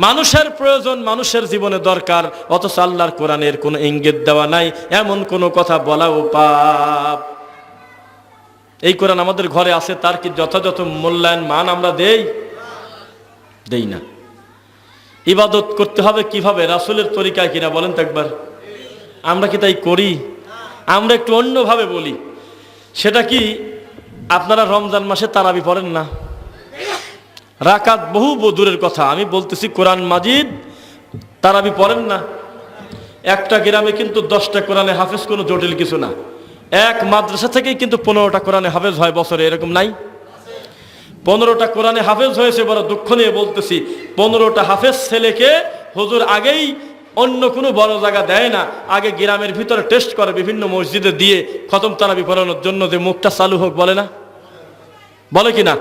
মানুষের প্রয়োজন, মানুষের জীবনে দরকার, অথচ আল্লাহর কোরআনের কোনো ইঙ্গিত দেওয়া নাই, এমন কোনো কথা বলাও পাপ। এই কোরআন আমাদের ঘরে আছে, তার কি যথাযথ মূল্যায়ন মান আমরা দেই না। ইবাদত করতে হবে কিভাবে? রাসূলের তরিকায় কিনা বলেন তো একবার। আমরা কি তাই করি? আমরা একটু অন্যভাবে বলি। সেটা কি, আপনারা রমজান মাসে তারাবি পড়েন না? রাকাত বহু দূরের কথা, আমি বলতেছি কোরআন মাজিদ তারাবি পড়েন না? একটা গ্রামে কিন্তু 10টা কোরআনে হাফেজ কোনো জটিল কিছু না। এক মাদ্রাসা থেকেই কিন্তু 15টা কোরআনে হাফেজ হয় বছরে, এরকম নাই? 15টা কোরআনে হাফেজ হয়েছে। বড় দুঃখ নিয়ে বলতেছি, 15টা হাফেজ ছেলেকে হুজুর আগেই অন্য কোনো বড় জায়গা দেয় না, আগে গ্রামের ভিতরে টেস্ট করে বিভিন্ন মসজিদে দিয়ে খতম তারাবি পড়ানোর জন্য, যে মুখটা চালু হোক, বলে না? বলে কি না?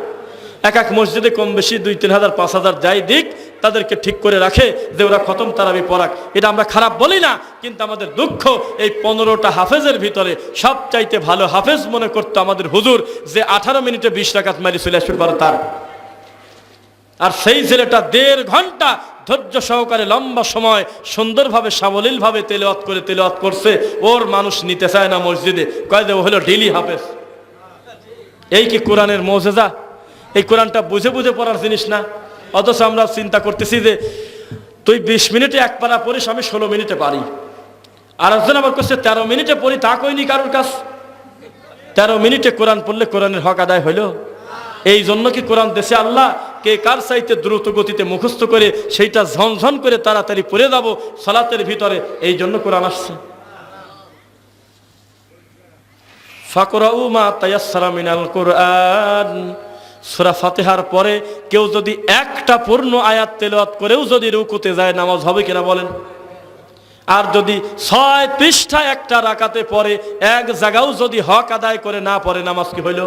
এক এক মসজিদে কম বেশি 2-3 হাজার 5 হাজার যাই দিক, তাদেরকে ঠিক করে রাখে যে ওরা খতম তারাবি পড়াক। এটা আমরা খারাপ বলি না, কিন্তু আমাদের দুঃখ এই 15টা হাফেজের ভিতরে সবচাইতে ভালো হাফেজ মনে করতো আমাদের হুজুর, যে 18 মিনিটে 20 রাকাত মারি চলে আসবে পারে তার। আর সেই ছেলেটা 1.5 ঘন্টা ধৈর্য সহকারে লম্বা সময় সুন্দরভাবে সাবলীলভাবে তেলাওয়াত করছে, ওর মানুষ নিতে চায় না মসজিদে, কয় যে ও হলো ডেইলি হাফেজ। এই কি কোরআনের মুজিজা? এই কোরআনটা বুঝে বুঝে পড়ার জিনিস না। অথচ আমরা চিন্তা করতেছি যে তুই 20 মিনিটে এক পারা পড়িস, আমি 16 মিনিটে পারি। আর একজন আবার করছে 13 মিনিটে পড়ি, তা কইনি কারোর কাছ। 13 মিনিটে কোরআন পড়লে কোরআনের হক আদায় হইল? এই জন্য কি কোরআন দেশে আল্লাহ কে কার চাইতে দ্রুত গতিতে মুখস্থ করে সেইটা ঝনঝন করে তাড়াতাড়ি পড়ে যাব সালাতের ভিতরে, এই জন্য কোরআন আসছে। ফাকরাউ মা তায়াসসারা মিনাল কোরআন, সূরা ফাতিহার পরে কেউ যদি একটা পূর্ণ আয়াত তেলাওয়াত করেও যদি রুকুতে যায়, নামাজ হবে কিনা বলেন? আর যদি 6 পৃষ্ঠা একটা রাকাতে পড়ে, এক জায়গাও যদি হক আদায় করে না পড়ে, নামাজ কি হইল?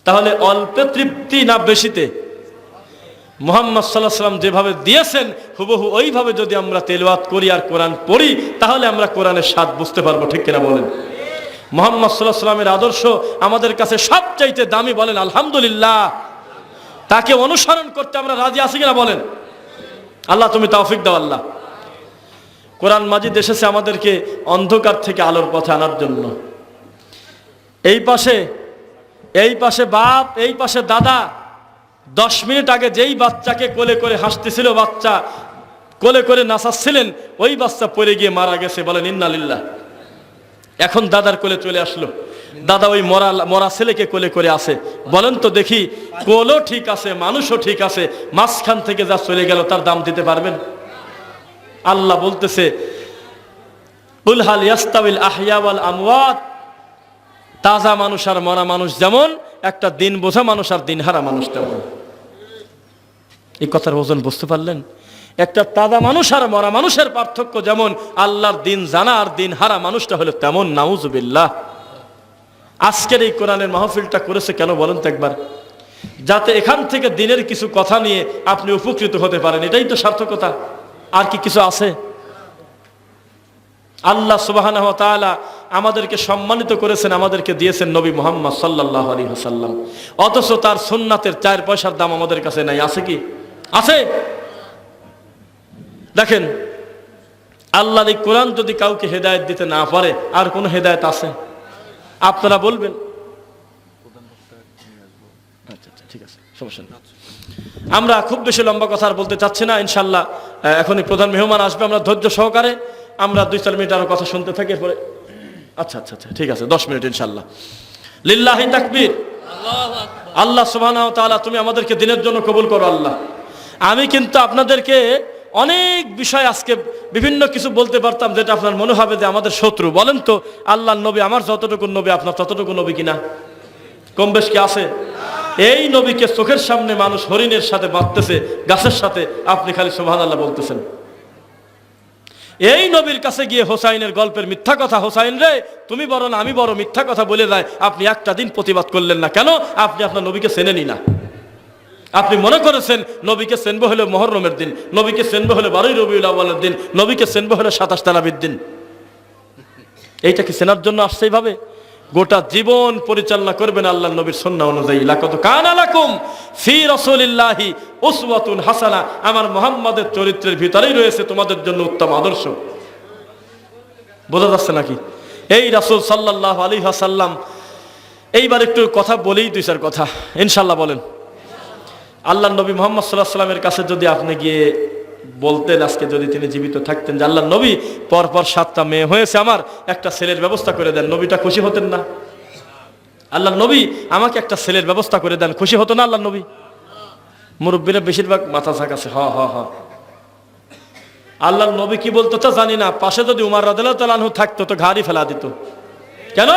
তাহলে অল্পে তৃপ্তি না বেশিতে? মুহাম্মদ সাল্লাল্লাহু আলাইহি ওয়াসাল্লাম যেভাবে দিয়েছেন হুবহু ওইভাবে যদি আমরা তেলাওয়াত করি আর কোরআন পড়ি, তাহলে আমরা কোরআনের স্বাদ বুঝতে পারবো, ঠিক কিনা বলেন? মুহাম্মদ সাল্লাল্লাহু আলাইহি ওয়াসাল্লামের আদর্শ আমাদের কাছে সবচাইতে দামি, বলেন আলহামদুলিল্লাহ। তাকে অনুসরণ করতে আমরা রাজি আছি কিনা বলেন? আল্লাহ তুমি তৌফিক দাও। আল্লাহ কোরআন মাজিদ এসেছে আমাদেরকে অন্ধকার থেকে আলোর পথে আনার জন্য। এই পাশে বাপ, এই পাশে দাদা। 10 মিনিট আগে যেই বাচ্চাকে কোলে করে হাসতেছিল, বাচ্চা কোলে করে নাচাচ্ছিলেন, ওই বাচ্চা পড়ে গিয়ে মারা গেছে, বলেন ইন্না লিল্লাহ। এখন দাদার কোলে চলে আসলো, দাদা ওই মরা ছেলেকে কোলে করে আছে। বলেন তো দেখি, কোলও ঠিক আছে, মানুষও ঠিক আছে, মাঝখান থেকে যা চলে গেল তার দাম দিতে পারবেন? আল্লাহ বলতেছে, কুল হাল ইয়াস্তাবিল আহইয়া ওয়াল আমওয়াত, তাজা মানুষ আর মরা মানুষ যেমন, একটা দিন বোঝা মানুষ আর দিনহারা মানুষ তেমন। এই কথার ওজন বুঝতে পারলেন? একটা তাজা মানুষ আর মরা মানুষের পার্থক্য যেমন, আল্লাহর দিন জানা আর দিন হারা মানুষটা হলো তেমন। নাউজুবিল্লাহ। আজকের এই কোরআনের মাহফিলটা করেছে কেন বলেন তো একবার? যাতে এখান থেকে দিনের কিছু কথা নিয়ে আপনি উপকৃত হতে পারেন, এটাই তো সার্থকতা। আর কি কিছু আছে? আল্লাহ সুবহানাহু ওয়া তাআলা আমাদেরকে সম্মানিত করেছেন, আমাদেরকে দিয়েছেন নবী মুহাম্মদ সাল্লাল্লাহু আলাইহি ওয়াসাল্লাম, অথচ তার সুন্নাতের 4 পয়সার দাম আমাদের কাছে নাই। আছে কি? আছে। দেখেন, আল্লাহর এই কোরআন যদি কাউকে হেদায়েত দিতে না পারে, আর কোনো হেদায়েত আছে? আপনারা বলবেন। আচ্ছা, ঠিক আছে, সমস্যা নেই। আমরা খুব বেশি লম্বা কথা আর বলতে চাচ্ছি না। ইনশাআল্লাহ এখনই প্রধান মেহমান আসবে, আমরা ধৈর্য সহকারে আমরা 2-4 মিনিট আরো কথা শুনতে থাকি, এরপরে আচ্ছা ঠিক আছে, 10 মিনিট ইনশাআল্লাহ। লিল্লাহি তাকবীর, আল্লাহু আকবার। আল্লাহ সুবহানাহু ওয়া তাআলা তুমি আমাদেরকে দিনের জন্য কবুল করো আল্লাহ। আমি কিন্তু আপনাদেরকে অনেক বিষয় আজকে বিভিন্ন কিছু বলতে পারতাম, যেটা আপনার মনে হবে যে আমাদের শত্রু। বলেন তো, আল্লাহর নবী আমার যতটুকু নবী আপনার ততটুকু নবী কিনা? কম বেশ কি আছে? এই নবীকে চোখের সামনে মানুষ হরিণের সাথে বাঁধতেছে, গাছের সাথে, আপনি খালি সুবহানাল্লাহ বলতেছেন। এই নবীর কাছে গিয়ে হোসাইনের গল্পের মিথ্যা কথা, হোসাইন রে তুমি বড় না আমি বড়, মিথ্যা কথা বলে যায়, আপনি একটা দিন প্রতিবাদ করলেন না কেন? আপনি আপনার নবীকে চেনেনই না। আপনি মনে করেছেন নবীকে চেনবো হলো মুহররমের দিন, নবীকে চেনবো হলো 12ই রবিউল আউয়ালের দিন, নবীকে চেনবো হলো 27 তারাবির দিন। এইটা কি চেনার জন্য আসছে এইভাবে? গোটা জীবন পরিচালনা করবেন আল্লাহর নবীর সুন্নাহ অনুযায়ী। লাকাদ কানা লাকুম ফি রাসূলিল্লাহি উসওয়াতুন হাসানা, আমার মুহাম্মাদের চরিত্রের ভিতরেই রয়েছে তোমাদের জন্য উত্তম আদর্শ। বোঝা যাচ্ছে নাকি? এই রাসূল সাল্লাল্লাহু আলাইহি ওয়াসাল্লাম, এইবার একটু কথা বলেই দুই চার কথা ইনশাআল্লাহ বলেন। আল্লাহর নবী মুহাম্মদ সাল্লাল্লাহু আলাইহি ওয়াসাল্লামের কাছে যদি আপনি গিয়ে বলতেন, আজকে যদি তিনি জীবিত থাকতেন, যে আল্লাহর নবী পরপর 7টা মেয়ে হয়েছে, আমার একটা ছেলের ব্যবস্থা করে দেন, নবীটা খুশি হতেন না? আল্লাহর নবী আমাকে একটা ছেলের ব্যবস্থা করে দেন, খুশি হতো না আল্লাহর নবী? মুরব্বীরা বেশিরভাগ মাথা ঝাঁকাছে, হ হ হ। আল্লাহর নবী কি বলতো তা জানি না, পাশে যদি উমর রাদিয়াল্লাহু তাআলা আনহু থাকতো তো ঘাড়ি ফেলা দিত। কেন?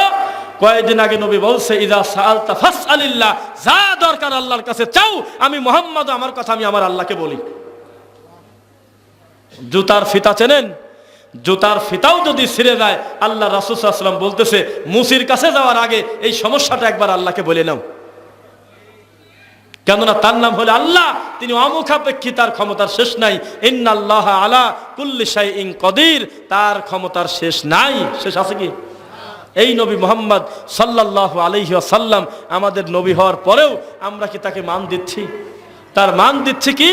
কয়েকদিন আগে নবী বলছে, ইযা সাআলতা ফাসআলিল্লাহ, যা দরকার আল্লাহর কাছে চাও। আমি মুহাম্মদ, আমার কথা আমি আমার আল্লাহকে বলি। জুতার ফিতা চেনেন? জুতার ফিতাও যদি ছিঁড়ে যায়, আল্লাহ রাসূল সাল্লাল্লাহু আলাইহি ওয়াসাল্লাম বলতেছে, মুসির কাছে যাওয়ার আগে এই সমস্যাটা একবার আল্লাহকে বলে নাও। কেননা তার নাম হলো আল্লাহ, তিনি অমুখাপেক্ষী, তার ক্ষমতার শেষ নাই। ইন্নাল্লাহা আলা কুল্লি শাইইন কদির, তার ক্ষমতার শেষ নাই। শেষ আছে কি? এই নবী মুহাম্মদ সাল্লাল্লাহু আলাইহি ওয়াসাল্লাম আমাদের নবী হওয়ার পরেও আমরা কি তাকে মান দিচ্ছি? তার মান দিচ্ছি কি?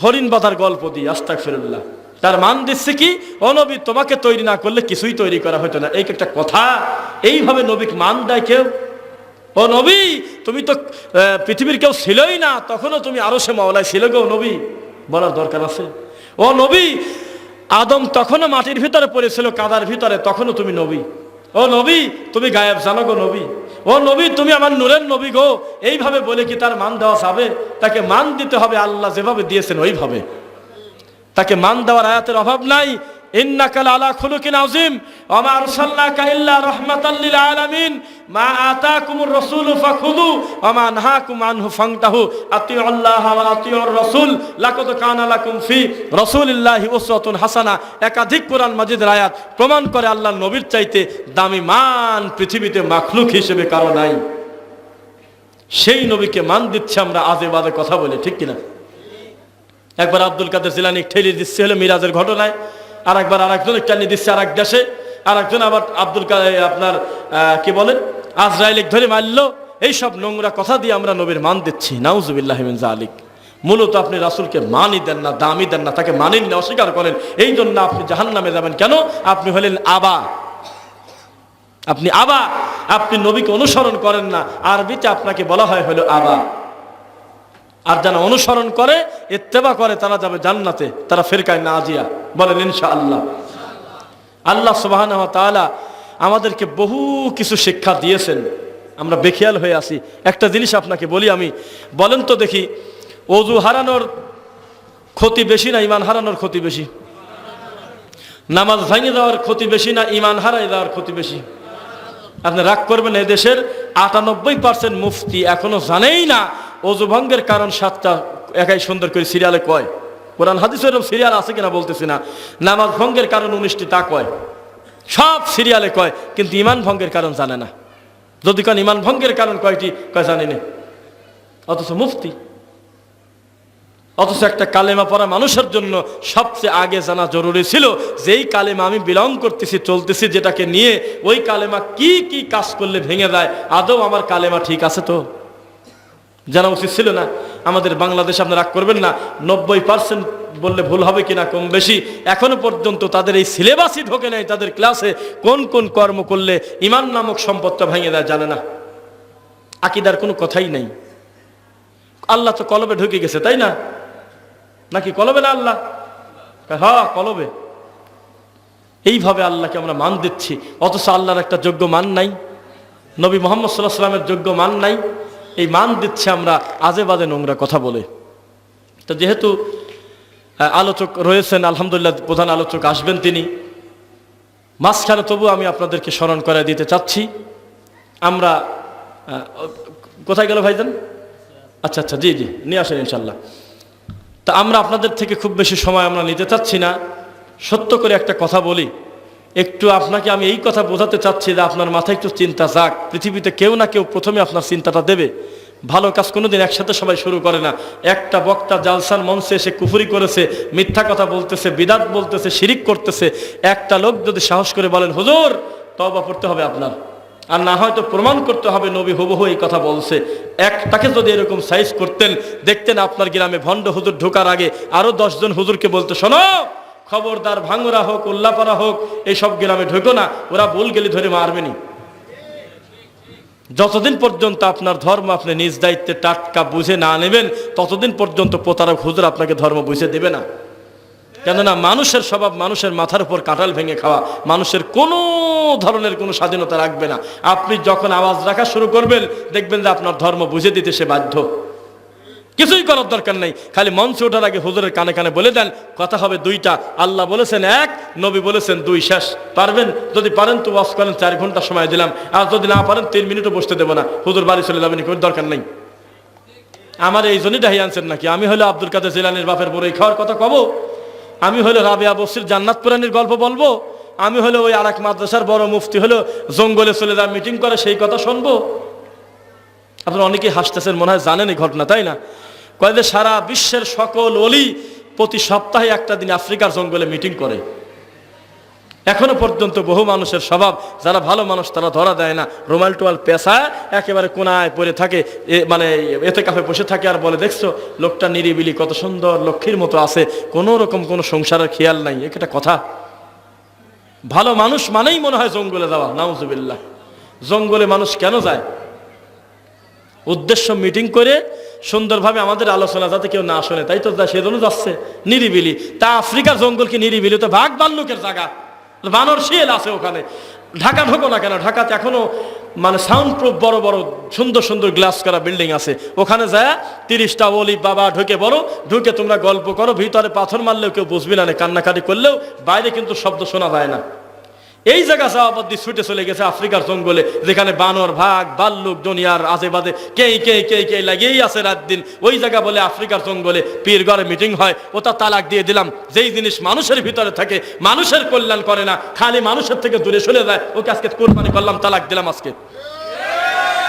হরিণ বাঁধার গল্প দিয়ে, আস্তাগফিরুল্লাহ। তার মান দিচ্ছে কি? ও নবী, তোমাকে তৈরি না করলে কিছুই তৈরি করা হতো না। এই একটা কথা, এইভাবে নবীকে মান দেয় কেউ? ও নবী, তুমি তো পৃথিবীর কেউ ছিলই না, তখনও তুমি আরশে মাওলায় ছিল গো নবী, বলার দরকার আছে? ও নবী, আদম তখনও মাটির ভিতরে পড়েছিল, কাদার ভিতরে, তখনও তুমি নবী। ও নবী, তুমি গায়েব জানো গো নবী। ও নবী, তুমি আমার নূরের নবী গো। এইভাবে বলে কি তার মান দেওয়া যাবে? তাকে মান দিতে হবে আল্লাহ যেভাবে দিয়েছেন ওইভাবে। তাকে মান দেওয়ার আয়াতের অভাব নাই। ইন্নাকা লাআলা খুলুকিন আযীম ওয়া মা আরসালনাকা ইল্লা রাহমাতাল লিল আলামিন মা আতাকুমুর রাসূলু ফাখুযু ওয়া মা নাহাকুম আনহু ফান্তাহু আতিউল্লাহ ওয়া আতিউর রাসূল লাকাদ কানা লাকুম ফি রাসূলিল্লাহি উসওয়াতুন হাসানা। একাধিক কোরআন মাজিদের আয়াত প্রমাণ করে আল্লাহর নবীর চাইতে দামি মান পৃথিবীতে মাখলুক হিসেবে কারো নাই। সেই নবীকে মান দিচ্ছে আমরা আজে বাজে কথা বলে, ঠিক কিনা? একবার আব্দুল কাদের জিলানী ঠেলে দিচ্ছে হলো মিরাজের ঘটনায়, আর একবার আরেকজন টানিয়ে দিচ্ছে আরেক দেশে, আরেকজন আবার আব্দুল কাদের আপনার কি বলেন আজরাইলিক ধরে মারলো। এইসব নোংরা কথা দিয়ে আমরা নবীর মান দিচ্ছি, নাউজুবিল্লাহি মিন যালিক। মূলত আপনি রাসূলকে মানই দেন না, দামই দেন না, তাকে মানেন না, অস্বীকার করেন। এই জন্য আপনি জাহান্নামে যাবেন। কেন? আপনি হলেন আবা, আপনি আবা, আপনি নবীকে অনুসরণ করেন না। আরবিতে আপনাকে বলা হয় হলো আবা। আর যারা অনুসরণ করে, ইত্তেবা করে, তারা যাবে জান্নাতে, তারা ফিরকায়ে নাজিয়া। বলেন ইনশাআল্লাহ। আল্লাহ সুবহানাহু ওয়া তাআলা আমাদেরকে বহু কিছু শিক্ষা দিয়েছেন, আমরা বেখেয়াল হয়ে আছি। একটা জিনিস আপনাকে বলি আমি, বলেন তো দেখি, ওযু হারানোর ক্ষতি বেশি না ঈমান হারানোর ক্ষতি বেশি? নামাজ ভেঙে যাওয়ার ক্ষতি বেশি না ঈমান হারায় যাওয়ার ক্ষতি বেশি? আপনি রাগ করবেন, এই দেশের 98% মুফতি এখনো জানেই না ওযু ভঙ্গের কারণ 7টা, একাই সুন্দর করে সিরিয়ালে কয়। কোরআন হাদিসের সিরিয়াল আছে কিনা বলতেছি না। নামাজ ভঙ্গের কারণ 19টি, তা কয়, সব সিরিয়ালে কয়, কিন্তু ঈমান ভঙ্গের কারণ জানে না। যদি কোন ঈমান ভঙ্গের কারণ কয়টি, কয় জানি না, অথচ মুফতি। অথচ একটা কালেমা পড়া মানুষের জন্য সবচেয়ে আগে জানা জরুরি ছিল, যেই কালেমা আমি বিলং করতেছি, চলতেছি, যেটাকে নিয়ে, ওই কালেমা কি কি কাজ করলে ভেঙে যায়, আদৌ আমার কালেমা ঠিক আছে তো? জানা উচিত ছিল না? আমাদের বাংলাদেশে, আপনি রাগ করবেন না, 90% বললে ভুল হবে কিনা, কম বেশি, এখনো পর্যন্ত তাদের এই সিলেবাসই ঢোকে নাই, তাদের ক্লাসে কোন কোন কর্ম করলে ঈমান নামক সম্পদটা ভেঙে দেয় জানে না। আকীদার কোনো কথাই নাই। আল্লাহ তো কলবে ঢুকে গেছে, তাই না? নাকি কলবে না আল্লাহ? হ্যাঁ, কলবে। এইভাবে আল্লাহকে আমরা মান দিচ্ছি, অথচ আল্লাহর একটা যোগ্য মান নাই, নবী মুহাম্মদ সাল্লাল্লাহু আলাইহি ওয়াসাল্লামের যোগ্য মান নাই। এই মান দিচ্ছে আমরা আজে বাজে নোংরা কথা বলে। তো যেহেতু আলোচক রয়েছেন, আলহামদুলিল্লাহ প্রধান আলোচক আসবেন তিনি, মাঝখানে তবু আমি আপনাদেরকে স্মরণ করে দিতে চাচ্ছি। আমরা কোথায় গেল ভাইজান? আচ্ছা আচ্ছা, জি জি, নিয়ে আসেন ইনশাল্লাহ। তা আমরা আপনাদের থেকে খুব বেশি সময় আমরা নিতে চাচ্ছি না। সত্য করে একটা কথা বলি, একটু আপনাকে আমি এই কথা বোঝাতে চাচ্ছি যে আপনার মাথায় একটু চিন্তা যাক। পৃথিবীতে কেউ না কেউ প্রথমে আপনার চিন্তাটা দেবে। ভালো কাজ কোনোদিন একসাথে সবাই শুরু করে না। একটা বক্তা জালসার মঞ্চে এসে কুফরি করেছে, মিথ্যা কথা বলতেছে, বিদাত বলতেছে, শিরিক করতেছে, একটা লোক যদি সাহস করে বলেন হুজুর তওবা পড়তে হবে আপনার, আর না হয়তো প্রমাণ করতে হবে নবী হুবহু এই কথা বলছে। একটাকে যদি এরকম সাইজ করতেন, দেখতেন আপনার গ্রামে ভণ্ড হুজুর ঢোকার আগে আরো 10 জন হুজুরকে বলতো, শোনো খবরদার, ভাঙুরা হোক উল্লাপাড়া হোক এইসব গ্রামে ঢুকো না, ওরা ভুল গেলি ধরে মারবেনি। যতদিন পর্যন্ত আপনার ধর্ম আপনি নিজ দায়িত্বে টাটকা বুঝে না নেবেন, ততদিন পর্যন্ত প্রতারক হুজুর আপনাকে ধর্ম বুঝে দেবে না। কেননা মানুষের স্বভাব মানুষের মাথার উপর কাঁঠাল ভেঙে খাওয়া, মানুষের কোনো ধরনের কোনো স্বাধীনতা রাখবে না। আপনি যখন আওয়াজ রাখা শুরু করবেন, দেখবেন যে আপনার ধর্ম বুঝে দিতে সে বাধ্য। কিছুই করার দরকার নেই, খালি মঞ্চে ওঠার আগে হুজুরের কানে কানে বলে দেন, কথা হবে 2টা, আল্লাহ বলেছেন 1, নবী বলেছেন 2, শেষ। পারবেন? যদি পারেন তো ওয়াজ করেন, 4 ঘন্টা সময় দিলাম, আর যদি না পারেন 3 মিনিটও বসতে দেবো না, হুজুর বাড়ি চলে যাবেন, কোনো দরকার নেই। আমার এই জন্যই ডাহি আনছেন নাকি? আমি হলো আব্দুল কাদের জিলানীর বাপের বড়ই খাওয়ার কথা কব? আমি হলো রাবিয়া বসির জান্নাত পুরানির গল্প বলবো? আমি হলো ওই আরেক মাদ্রাসার বড় মুফতি হলো জঙ্গলে চলে যা মিটিং করে সেই কথা শুনবো? আপনারা অনেকেই হাসতেছেন, মনে হয় জানেন এই ঘটনা, তাই না? কয়ে যে সারা বিশ্বের সকল ওলি প্রতি সপ্তাহে একটা দিন আফ্রিকার জঙ্গলে মিটিং করে। এখনো পর্যন্ত বহু মানুষের স্বভাব, যারা ভালো মানুষ তারা ধরা দেয় না, রুমাল টোয়াল পেশায় একেবারে কোনায় পড়ে থাকে, মানে এতে কাফে বসে থাকে, আর বলে দেখছো লোকটা নিরিবিলি কত সুন্দর লক্ষ্মীর মতো আছে, কোনো রকম কোনো সংসারের খেয়াল নাই। একটা কথা, ভালো মানুষ মানেই মনে হয় জঙ্গলে যাওয়া। নাউজুবিল্লাহ। জঙ্গলে মানুষ কেন যায়? উদ্দেশ্য মিটিং করে সুন্দরভাবে আমাদের আলোচনা যাতে কেউ না শোনে, তাই তো সেজন্য যাচ্ছে নিরিবিলি। তা আফ্রিকার জঙ্গল কি নিরিবিলি? তো ভাগ ভাল্লুকের জায়গা, বানর শিয়াল আছে ওখানে। ঢাকা ঢোকো না কেন? ঢাকাতে এখনো মানে সাউন্ড প্রুফ বড় বড় সুন্দর সুন্দর গ্লাস করা বিল্ডিং আছে, ওখানে যায় 30টা ওলি বাবা ঢুকে বড়, ঢুকে তোমরা গল্প করো, ভিতরে পাথর মারলেও কেউ বুঝবি না, কান্নাকাটি করলেও বাইরে কিন্তু শব্দ শোনা যায় না। এই জায়গা সাহাবাদ্দি ছুটে চলে গেছে আফ্রিকার জঙ্গলে, যেখানে বানর ভাগ ভাল্লুক দুনিয়ার আজে বাজে কে কে কে কে লাগেই আছে রাত দিন। ওই জায়গা বলে আফ্রিকার জঙ্গলে পীর ঘরে মিটিং হয়, ওটা তালাক দিয়ে দিলাম। যেই জিনিস মানুষের ভিতরে থাকে, মানুষের কল্যাণ করে না, খালি মানুষের থেকে দূরে চলে যায়, ওকে আজকে কোরবানি করলাম, তালাক দিলাম আজকে।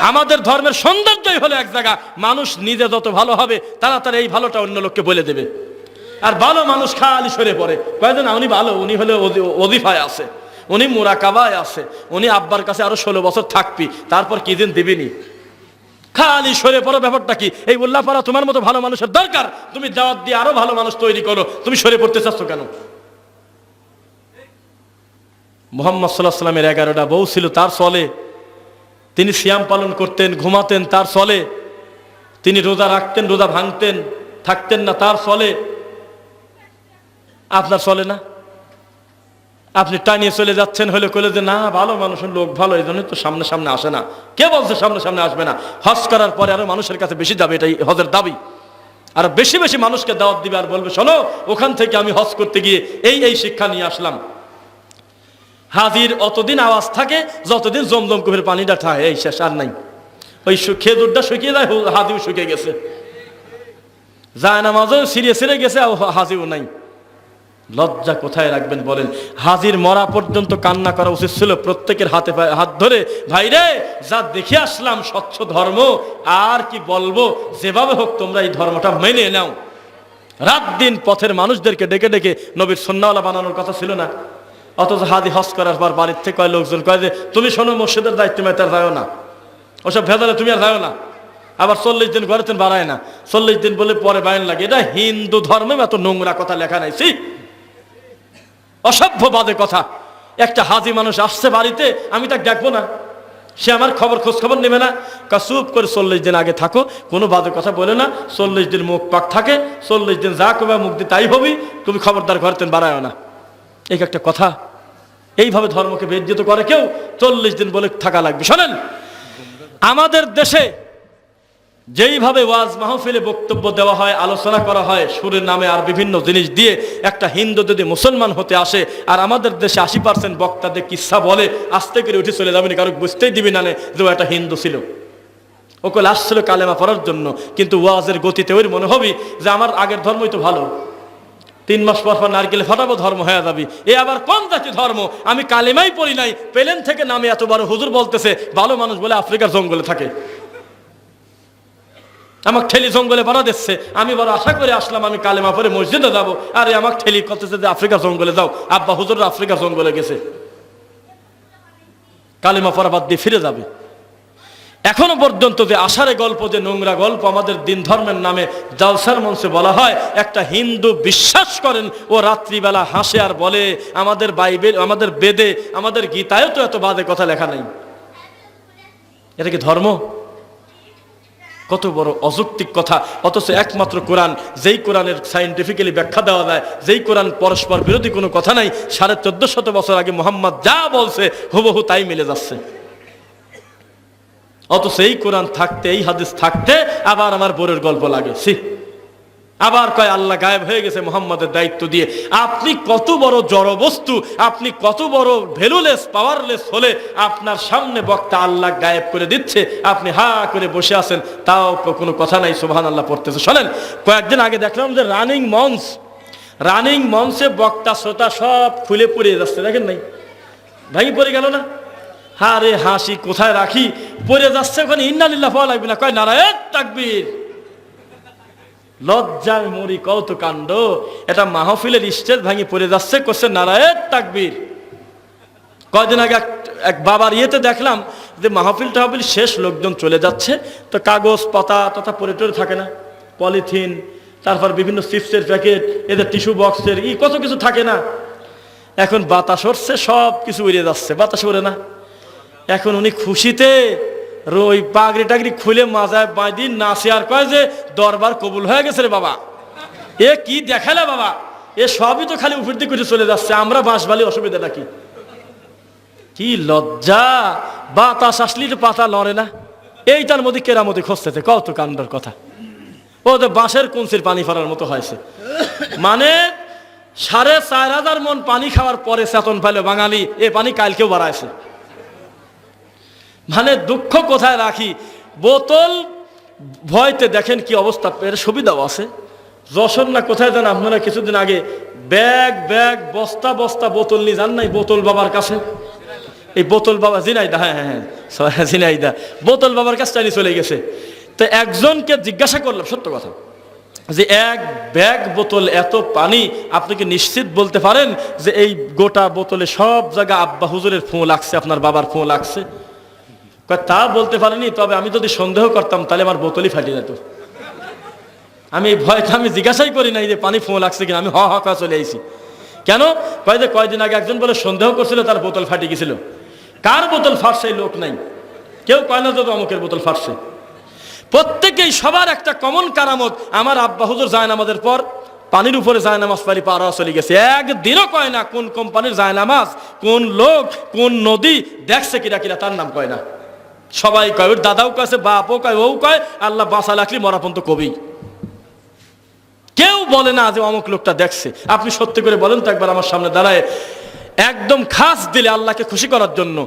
আমাদের ধর্মের সৌন্দর্যই হলো এক জায়গা, মানুষ নিজে যত ভালো হবে তাড়াতাড়ি এই ভালোটা অন্য লোককে বলে দেবে। আর ভালো মানুষ খালি সরে পড়ে, কয়েকজন উনি ভালো, উনি হলে ওজিফায় আছে, উনি মুরাকাবায় আছে, উনি আব্বার কাছে আরো 16 বছর থাকবি, তারপর কি দিন দিবিনি। খালি সরে পড়ো। ব্যাপারটা কি? এই উল্লাপাড়া তোমার মতো ভালো মানুষের দরকার, তুমি দাওয়াত দিয়ে আরো ভালো মানুষ তৈরি করো, তুমি সরে পড়তে চাচ্ছ কেন? মুহাম্মদ সাল্লাল্লাহু আলাইহি ওয়াসাল্লামের 11টা বউ ছিল, তার চলে। তিনি সিয়াম পালন করতেন, ঘুমাতেন, তার চলে। তিনি রোজা রাখতেন, রোজা ভাঙতেন, থাকতেন না, তার চলে। আপনার চলে না? আপনি টানিয়ে চলে যাচ্ছেন, হলে কইলে যে না ভালো মানুষের লোক ভালো, এই জন্য তো সামনে সামনে আসে না। কে বলছে সামনে সামনে আসবে না? হজ করার পরে আরো মানুষের কাছে বেশি যাবে, এটাই হজের দাবি। আর বেশি বেশি মানুষকে দাওয়াত দিবে, আর বলবে শোনো ওখান থেকে আমি হজ করতে গিয়ে এই এই শিক্ষা নিয়ে আসলাম। হাজির অতদিন আওয়াজ থাকে যতদিন জমজম কুহের পানিটা ঠায়, এই শেষ, আর নাই। ওই খেজুরটা শুকিয়ে যায়, হাজিও শুকিয়ে গেছে, যায় নামাজও ছিঁড়ে ছিঁড়ে গেছে, হাজিও নাই। লজ্জা কোথায় রাখবেন বলেন? হাজির মরা পর্যন্ত কান্না করা উচিত ছিল, প্রত্যেকের হাতে হাত ধরে, ভাই রে যা দেখে আসলাম স্বচ্ছ ধর্ম, আর কি বলবো, যেভাবে হোক তোমরা এই ধর্মটা মেনে নাও। রাত দিন পথের মানুষদেরকে ডেকে ডেকে নবীর সুন্নাহওয়ালা বানানোর কথা ছিল না? অথচ হাজি হজ করার পর বাড়ির থেকে কয় লোকজন কয় যে তুমি শোনো মসজিদের দায়িত্ব মেয়ে তার যাও না, ওসব ভেজালে তুমি আর যাও না। আবার 40 দিন ঘরে বাড়ায় না, 40 দিন বলে পরে বাইন লাগে। এটা হিন্দু ধর্মে এত নোংরা কথা লেখা নাই, অসভ্য বাজে কথা। একটা হাজি মানুষ আসছে বাড়িতে, আমি তাকে দেখবো না, সে আমার খবর খোঁজ খবর নেবে না, চুপ করে 40 দিন আগে থাকো, কোনো বাজে কথা বলে না, 40 দিন মুখ পাক থাকে, 40 দিন যা কবে মুখ দিয়ে তাই হবি, তুমি খবরদার ঘরে বাড়ায় না। এই একটা কথা। এইভাবে ধর্মকে বেজ্জিত করে কেউ, 40 দিন বলে থাকা লাগবে। শোনেন, আমাদের দেশে যেইভাবে ওয়াজ মাহফিলে বক্তব্য দেওয়া হয়, আলোচনা করা হয় সুরের নামে আর বিভিন্ন জিনিস দিয়ে, একটা হিন্দু যদি মুসলমান হতে আসে, আর আমাদের দেশে 80% বক্তাদের কিচ্ছা বলে, আস্তে করে উঠে চলে যাবেন, কারো বুঝতেই দিবি না যে ও একটা হিন্দু ছিল, ওকে আসছিল কালেমা পড়ার জন্য। কিন্তু ওয়াজের গতিতে ওই মনে হবে যে আমার আগের ধর্মই তো ভালো, 3 মাস পর পর নারকেল ফাটাবো, ধর্ম হয়ে যাবি। এ আবার কোন জাতি ধর্ম? আমি কালেমাই পড়ি নাই, প্লেন থেকে নামে এত বড় হুজুর বলতেছে ভালো মানুষ বলে আফ্রিকার জঙ্গলে থাকে, আমাকে ঠেলি জঙ্গলে পাড়া দিচ্ছে। আমি বড় আশা করে আসলাম আমি কালেমা পরে মসজিদে যাবো, আরে আমাকে ঠেলি করতেছে যে আফ্রিকার জঙ্গলে যাও। আব্বা হুজুর আফ্রিকার জঙ্গলে গেছে। কালেমা পড়া বাদ দিয়ে ফিরে যাবে। এখনো পর্যন্ত যে আষাঢ়ে গল্প, যে নোংরা গল্প আমাদের দিন ধর্মের নামে জালসার মঞ্চে বলা হয়, একটা হিন্দু বিশ্বাস করেন ও রাত্রিবেলা হাসে আর বলে আমাদের বাইবেল, আমাদের বেদে, আমাদের গীতায়ও তো এত বাজে কথা লেখা নেই। এটা কি ধর্ম? কত বড় অযৌক্তিক কথা। অথচ একমাত্র কোরআন, যেই কোরআনের সায়েন্টিফিক্যালি ব্যাখ্যা দেওয়া যায়, যেই কোরআন পরস্পর বিরোধী কোনো কথা নাই, 1450 বছর আগে মোহাম্মদ যা বলছে হুবহু তাই মিলে যাচ্ছে। অথচ এই কোরআন থাকতে, এই হাদিস থাকতে আবার আমার বোরের গল্প লাগে। আবার কয় আল্লাহ গায়েব হয়ে গেছে মোহাম্মদের দায়িত্ব দিয়ে। আপনি কত বড় জড় বস্তু, আপনি কত বড় ভ্যালুলেস, পাওয়ারলেস হলে আপনার সামনে বক্তা আল্লাহ গায়েব করে দিচ্ছে, আপনি হা করে বসে আছেন, তাও কোনো কথা নাই, সুবহানাল্লাহ পড়তেছে। শোনেন, কয়েকদিন আগে দেখলাম যে রানিং মঞ্চে বক্তা শ্রোতা সব খুলে পড়ে যাচ্ছে, দেখেন নাই? ভাঙি পড়ে গেল না? হারে হাসি কোথায় রাখি, পড়ে যাচ্ছে। ওখানে ইন্নালিল্লাহ পাওয়া লাগবে না, কয় নারায়ণ তাকবীর। লজ্জায় মরি, কত কাণ্ড। এটা মাহফিলের স্টেজ ভাঙি পড়ে যাচ্ছে, করছে নারায়ণ তাকবীর। কয়দিন আগে এক বাবার ইয়েতে দেখলাম যে মাহফিলটা শেষ, লোকজন চলে যাচ্ছে, তো কাগজ পাতা তথা পড়ে টরে থাকে না, পলিথিন, তারপর বিভিন্ন চিপসের প্যাকেট, এদের টিস্যু বক্সের কত কিছু থাকে না। এখন বাতাস উঠছে, সব কিছু উড়ে যাচ্ছে, বাতাস উড়ে না। এখন উনি খুশিতে ওই পাগড়ি টাগড়ি খুলে মাজায় বাঁধি নাচে আর কয় যে দরবার কবুল হয়ে গেছে রে বাবা। এ কি দেখালে বাবা, এ সবই তো খালি উপর দিকে চলে যাচ্ছে, আমরা বাঁশবালি, অসুবিধাটা কি? কি লজ্জা! বাতাস আসলি পাতা লড়ে না, এইটার মধ্যে কেরামতি খসতেছে, কত কাণ্ডর কথা। ও তো বাঁশের কুঞ্চির পানি ফেরার মতো হয়েছে। মানে 4500 মন পানি খাওয়ার পরে চেতন পাইল বাঙালি, এ পানি কালকেও বাড়াইছে। মানে দুঃখ কোথায় রাখি। বোতল ভয়তে দেখেন কি অবস্থা, এর সুবিধাও আছে। যশোর না কোথায় যান আপনারা কিছুদিন আগে ব্যাগ বস্তা বস্তা বোতল নিয়ে যান নাই বোতল বাবার কাছে? এই বোতল বাবা জিনাইদা, হ্যাঁ জিনাইদা, বোতল বাবার কাছে নিয়ে চলে গেছে। তো একজনকে জিজ্ঞাসা করলাম, সত্য কথা, যে এক ব্যাগ বোতল এত পানি, আপনি কি নিশ্চিত বলতে পারেন যে এই গোটা বোতলে সব জায়গা আব্বা হুজুরের ফোঁ লাগছে, আপনার বাবার ফোঁ লাগছে? তা বলতে পারিনি, তবে আমি যদি সন্দেহ করতাম তাহলে আমার বোতলই ফাটিয়ে যেত। আমি এই ভয়টা আমি জিজ্ঞাসাই করি নাই যে পানি ফোঁ লাগছে কিনা, আমি হ করে চলে আইছি। কেন? কয়দিন আগে একজন বলে সন্দেহ করছিল তার বোতল ফাটি গেছিল। কার বোতল ফাটছে লোক নাই, কেউ কয় না তো অমুকের বোতল ফাটছে। প্রত্যেকেই সবার একটা কমন কারামত। আমার আব্বা হুজুর জায়নামাজের পর পানির উপরে জায়নামাজ পারি পারা চলে গেছে, একদিনও কয় না কোন কোম্পানির জায়নামাজ, কোন লোক, কোন নদী দেখছে কিনা কিনা, তার নাম কয় না। সবাই কয়, ওর দাদাও কয়েছে, বাপও কয়, ও কয়, আল্লাহ বাঁচা লাগলি মরাপন্ত কবি। কেউ বলে না যে অমুক লোকটা দেখছে। আপনি সত্যি করে বলেন তো একবার আমার সামনে দাঁড়ায়, একদম খাস দিলে আল্লাহকে খুশি করার জন্য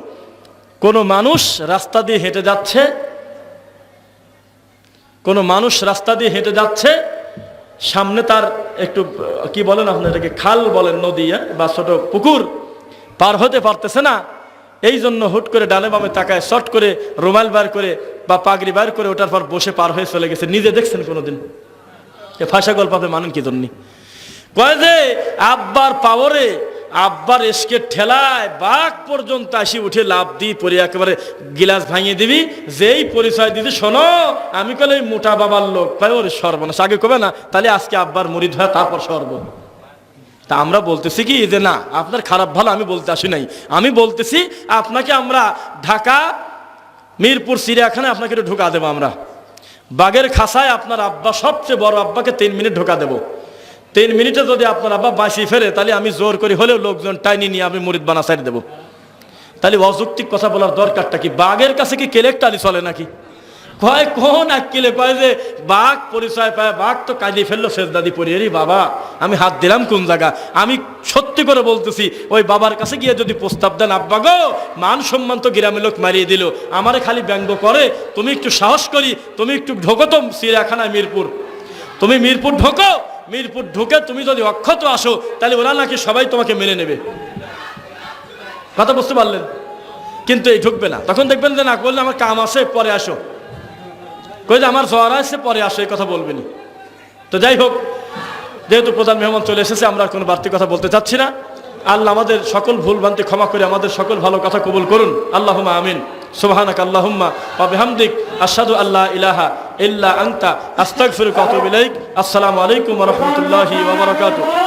কোনো মানুষ রাস্তা দিয়ে হেঁটে যাচ্ছে, সামনে তার একটু কি বলেন আপনার, এটাকে খাল বলেন, নদী বা ছোট পুকুর, পার হতে পারতেছে না, এই জন্য হুট করে ডানে বামে তাকায়, শর্ট করে রুমাল বার করে বা পাগড়ি বার করে ওটার পর বসে পার হয়ে চলে গেছে। নিজে দেখছেন কোনোদিন? এ ফাঁসা গল্প আপনি মানেন কি জন্য? কয় যে আব্বার পাওয়ারে, আব্বার এসকে ঠেলায় বাঘ পর্যন্ত আসি উঠে লাভ দিই পরে একেবারে গিলাস ভাঙিয়ে দিবি, যেই পরিচয় দিদি শোনো আমি কলে মোটা বাবার লোক, তাই ওর সর্বনাশ। আগে কবে না তাহলে আজকে আব্বার মুরিদ হয়, তারপর সর্ব। তা আমরা বলতেছি কি যে না, আপনার খারাপ ভালো আমি বলতে আসি নাই, আমি বলতেছি আপনাকে আমরা ঢাকা মিরপুর চিড়িয়াখানায় আপনাকে একটু ঢোকা দেবো। আমরা বাঘের খাসায় আপনার আব্বা, সবচেয়ে বড় আব্বাকে 3 মিনিট ঢোকা দেবো। 3 মিনিটে যদি আপনার আব্বা বাঁচিয়ে ফেলে তাহলে আমি জোর করে হলেও লোকজন টাইনি নিয়ে আমি মুরিদ বানা সাইড দেবো। তাহলে অযৌক্তিক কথা বলার দরকারটা কি? বাঘের কাছে কি কেলেকটালি চলে নাকি? কয় কোন আক্কেলে কয় যে বাঘ পরিচয় পায়, বাঘ তো কাঁদিয়ে ফেললো সেজদাদি পড়িয়ে, রে বাবা আমি হাত দিলাম কোন জায়গা? আমি সত্যি করে বলতেছি, ওই বাবার কাছে গিয়ে যদি প্রস্তাব দেন, আব্বা গো মান সম্মান তো গ্রামের লোক মারিয়ে দিল, আমারে খালি ব্যঙ্গ করে, তুমি একটু সাহস করি, তুমি একটু ঢোকো তো চিড়িয়াখানায় মিরপুর, তুমি মিরপুর ঢোকো, মিরপুর ঢুকে তুমি যদি অক্ষত আসো তাহলে ওরা নাকি সবাই তোমাকে মেনে নেবে। কথা বুঝতে পারলেন? কিন্তু এই ঢুকবে না। তখন দেখবেন যে না করলে আমার কাম আছে পরে আসো, কই যে আমার জ্বর আছে পরে আসো, এই কথা বলবেনি। তো যাই হোক, যেহেতু প্রধান মেহমান চলে এসেছে, আমরা আর কোনো বাড়তি কথা বলতে চাচ্ছি না। আল্লাহ আমাদের সকল ভুল ভ্রান্তি ক্ষমা করে আমাদের সকল ভালো কথা কবুল করুন। আল্লাহুম্মা আমিন। সুবহানাকা আল্লাহুম্মা ওয়া বিহামদিক আশহাদু আল্লা ইলাহা ইল্লা আনতা আস্তাগফিরুকা ওয়া আতুবু ইলাইক। আসসালামু আলাইকুম ওয়া রাহমাতুল্লাহি ওয়া বারাকাতুহু।